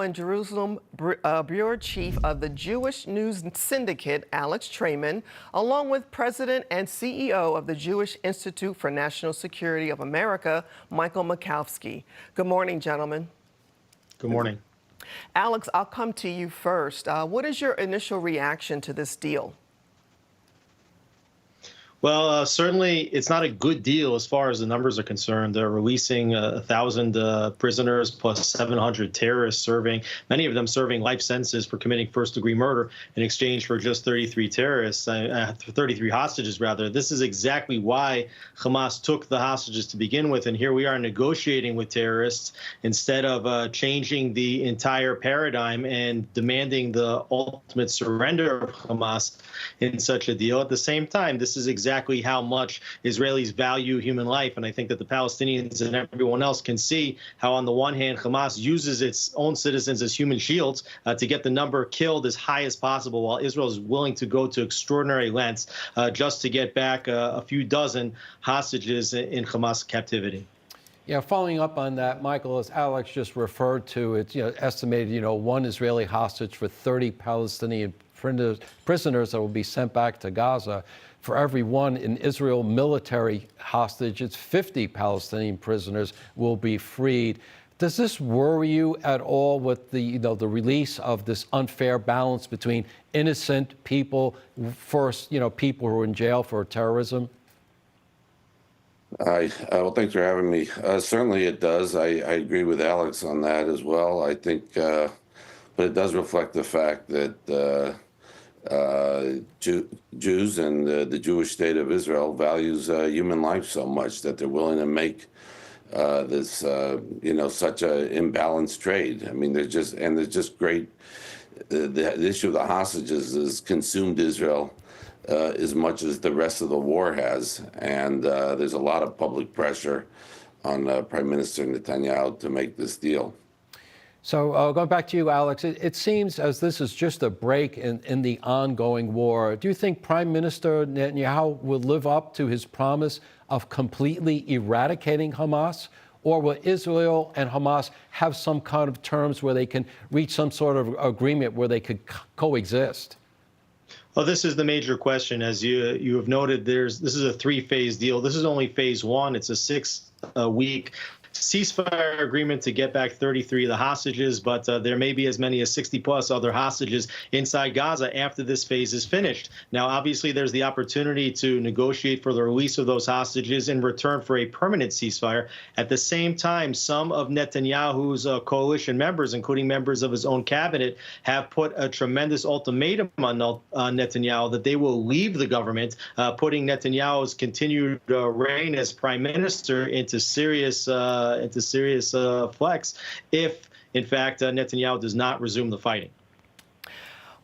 and Jerusalem Bureau Chief of the Jewish News Syndicate, Alex Traiman, along with President and CEO of the Jewish Institute for National Security of America, Michael Mikowski. Good morning, gentlemen. Good morning. Alex, I'll come to you first. What is your initial reaction to this deal? Well, certainly it's not a good deal as far as the numbers are concerned. They're releasing 1,000 prisoners plus 700 terrorists many of them serving life sentences for committing first-degree murder in exchange for just 33 hostages, rather. This is exactly why Hamas took the hostages to begin with, and here we are negotiating with terrorists instead of changing the entire paradigm and demanding the ultimate surrender of Hamas in such a deal. At the same time, this is exactly how much Israelis value human life. And I think that the Palestinians and everyone else can see how, on the one hand, Hamas uses its own citizens as human shields to get the number killed as high as possible, while Israel is willing to go to extraordinary lengths just to get back a few dozen hostages in Hamas captivity. Yeah, following up on that, Michael, as Alex just referred to, it's estimated, one Israeli hostage for 30 Palestinian prisoners that will be sent back to Gaza. For every one in Israel military hostage, it's 50 Palestinian prisoners will be freed. Does this worry you at all with the release of this unfair balance between innocent people, people who are in jail for terrorism? Well, thanks for having me. Certainly it does. I agree with Alex on that as well. I think, but it does reflect the fact that Jews and the Jewish state of Israel values human life so much that they're willing to make this, such an imbalanced trade. I mean, there's just great. The issue of the hostages has consumed Israel as much as the rest of the war has, and there's a lot of public pressure on Prime Minister Netanyahu to make this deal. So going back to you, Alex, it seems as this is just a break in the ongoing war. Do you think Prime Minister Netanyahu will live up to his promise of completely eradicating Hamas? Or will Israel and Hamas have some kind of terms where they can reach some sort of agreement where they could coexist? Well, this is the major question. As you have noted, this is a three-phase deal. This is only phase one. It's a 6-week ceasefire agreement to get back 33 of the hostages, but there may be as many as 60-plus other hostages inside Gaza after this phase is finished. Now, obviously, there's the opportunity to negotiate for the release of those hostages in return for a permanent ceasefire. At the same time, some of Netanyahu's coalition members, including members of his own cabinet, have put a tremendous ultimatum on Netanyahu that they will leave the government, putting Netanyahu's continued reign as prime minister into serious flex if, in fact, Netanyahu does not resume the fighting.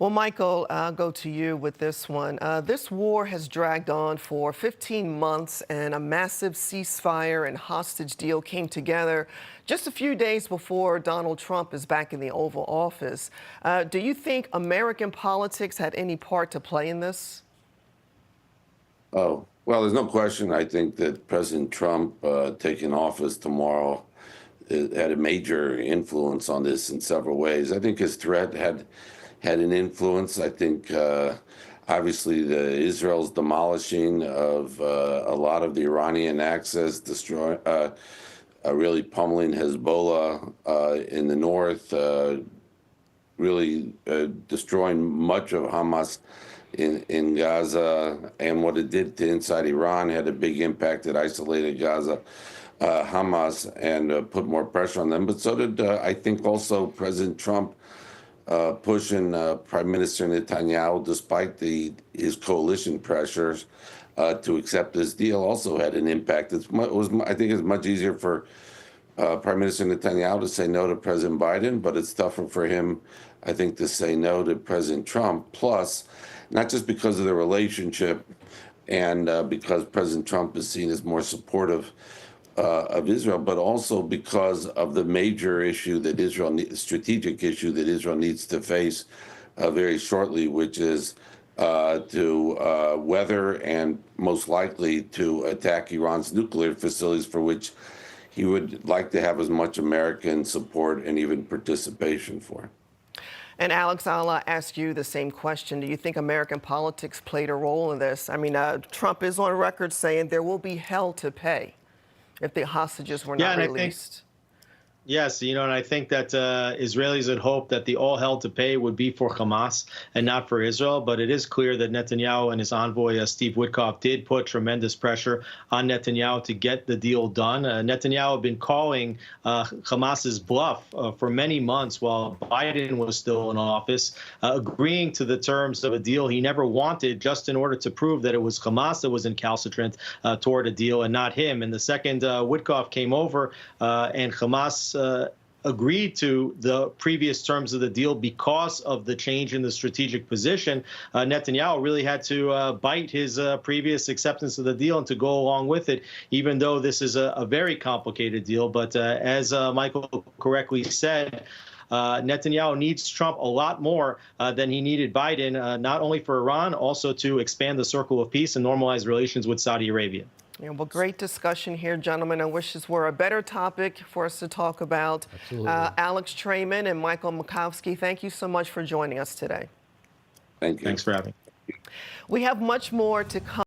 Well, Michael, I'll go to you with this one. This war has dragged on for 15 months, and a massive ceasefire and hostage deal came together just a few days before Donald Trump is back in the Oval Office. Do you think American politics had any part to play in this? Oh, well, there's no question. I think that President Trump taking office tomorrow had a major influence on this in several ways. I think his threat had an influence. I think, obviously, Israel's demolishing of a lot of the Iranian access, really pummeling Hezbollah in the north, really destroying much of Hamas in Gaza, and what it did to inside Iran had a big impact. It isolated Gaza, Hamas, and put more pressure on them. But so did, I think, also President Trump pushing Prime Minister Netanyahu, despite his coalition pressures, to accept this deal also had an impact. I think it's much easier for Prime Minister Netanyahu to say no to President Biden, but it's tougher for him, I think, to say no to President Trump. Plus, not just because of the relationship and because President Trump is seen as more supportive of Israel, but also because of the major issue that strategic issue that Israel needs to face very shortly, which is to weather and most likely to attack Iran's nuclear facilities, for which he would like to have as much American support and even participation for. And Alex, I'll ask you the same question. Do you think American politics played a role in this? I mean, Trump is on record saying there will be hell to pay if the hostages were not released. Yes, and I think that Israelis had hoped that the all hell to pay would be for Hamas and not for Israel. But it is clear that Netanyahu and his envoy, Steve Witkoff, did put tremendous pressure on Netanyahu to get the deal done. Netanyahu had been calling Hamas's bluff for many months while Biden was still in office, agreeing to the terms of a deal he never wanted just in order to prove that it was Hamas that was incalcitrant toward a deal and not him. And the second Witkoff came over and Hamas agreed to the previous terms of the deal because of the change in the strategic position, Netanyahu really had to bite his previous acceptance of the deal and to go along with it, even though this is a very complicated deal. But as Michael correctly said, Netanyahu needs Trump a lot more than he needed Biden, not only for Iran, also to expand the circle of peace and normalize relations with Saudi Arabia. Yeah, well, great discussion here, gentlemen. I wish this were a better topic for us to talk about. Alex Traiman and Michael Makowski, thank you so much for joining us today. Thank you. Thanks for having me. We have much more to come.